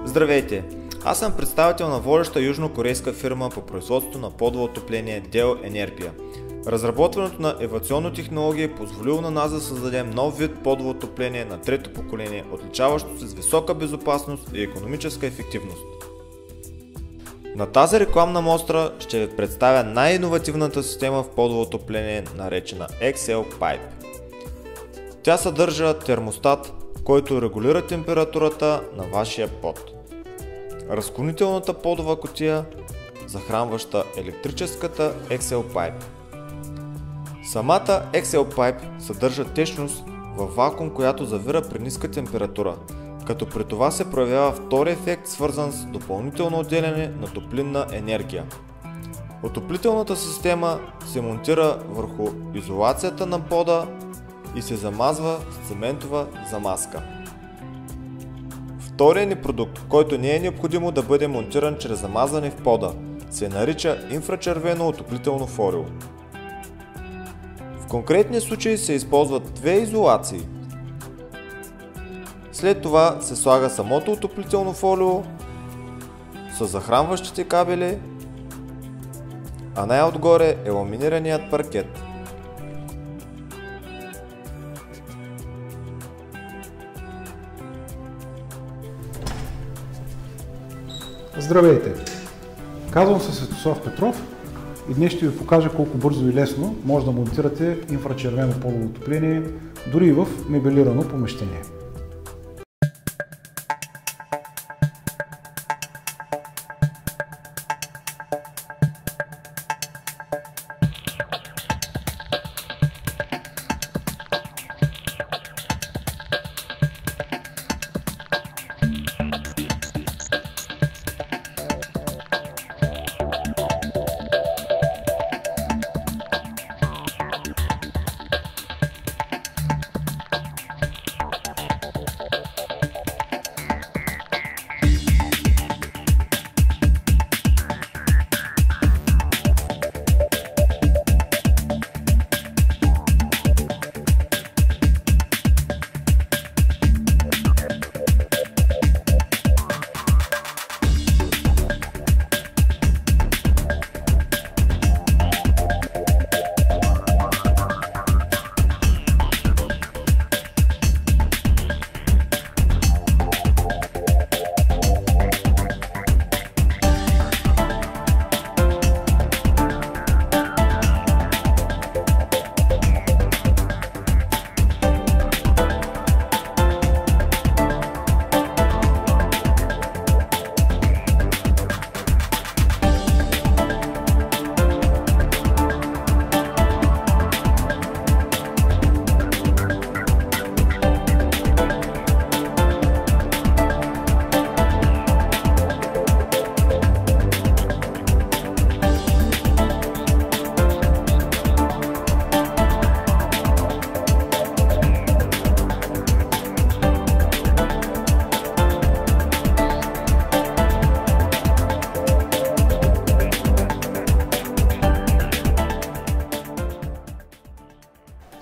Здравейте! Аз съм представител на водеща южнокорейска фирма по производство на подово отопление Dell Enerpia. Разработването на евационни технологии е позволило на нас да създадем нов вид подово отопление на трето поколение, отличаващо се с висока безопасност и икономическа ефективност. На тази рекламна мостра ще ви представя най-иновативната система в подово отопление, наречена XL Pipe. Тя съдържа термостат, който регулира температурата на вашия под. Разклонителната подова кутия, захранваща електрическата XL Pipe. Самата XL Pipe съдържа течност във вакуум, която завира при ниска температура, като при това се проявява втори ефект, свързан с допълнително отделяне на топлинна енергия. Отоплителната система се монтира върху изолацията на пода и се замазва с циментова замазка. Вторият ни продукт, който не е необходимо да бъде монтиран чрез замазване в пода, се нарича инфрачервено отоплително фолио. В конкретния случай се използват две изолации. След това се слага самото отоплително фолио с захранващите кабели, а най-отгоре е ламинираният паркет. Здравейте! Казвам се Светослав Петров и днес ще ви покажа колко бързо и лесно може да монтирате инфрачервено подово отопление дори и в мебелирано помещение.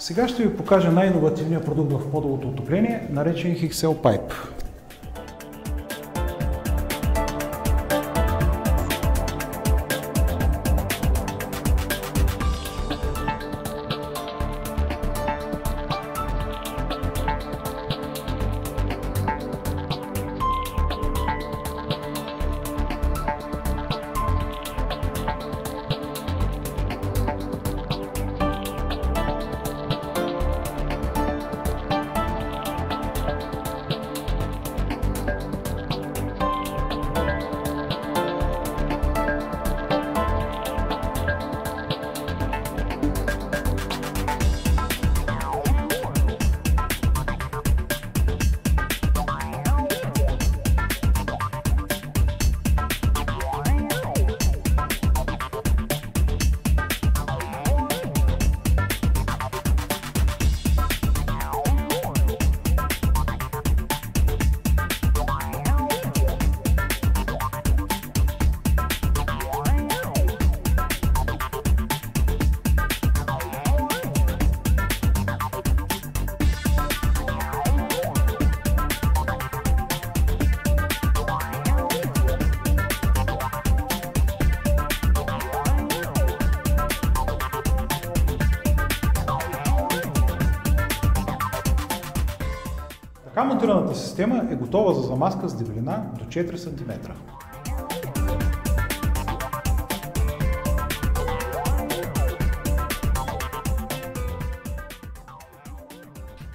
Сега ще ви покажа най-иновативния продукт в подовото отопление, наречен XL Pipe. Така монтираната система е готова за замазка с дебелина до 4 см.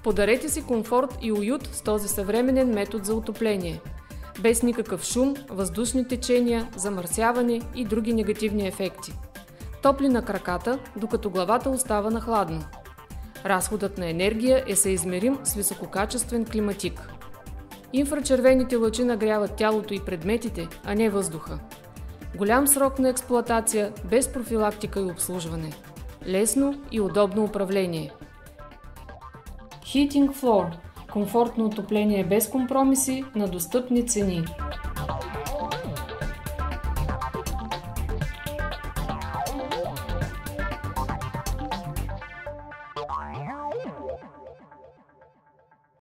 Подарете си комфорт и уют с този съвременен метод за отопление. Без никакъв шум, въздушни течения, замърсяване и други негативни ефекти. Топли на краката, докато главата остава на хладно. Разходът на енергия е съизмерим с висококачествен климатик. Инфрачервените лъчи нагряват тялото и предметите, а не въздуха. Голям срок на експлоатация, без профилактика и обслужване. Лесно и удобно управление. Heating Floor – комфортно отопление без компромиси на достъпни цени.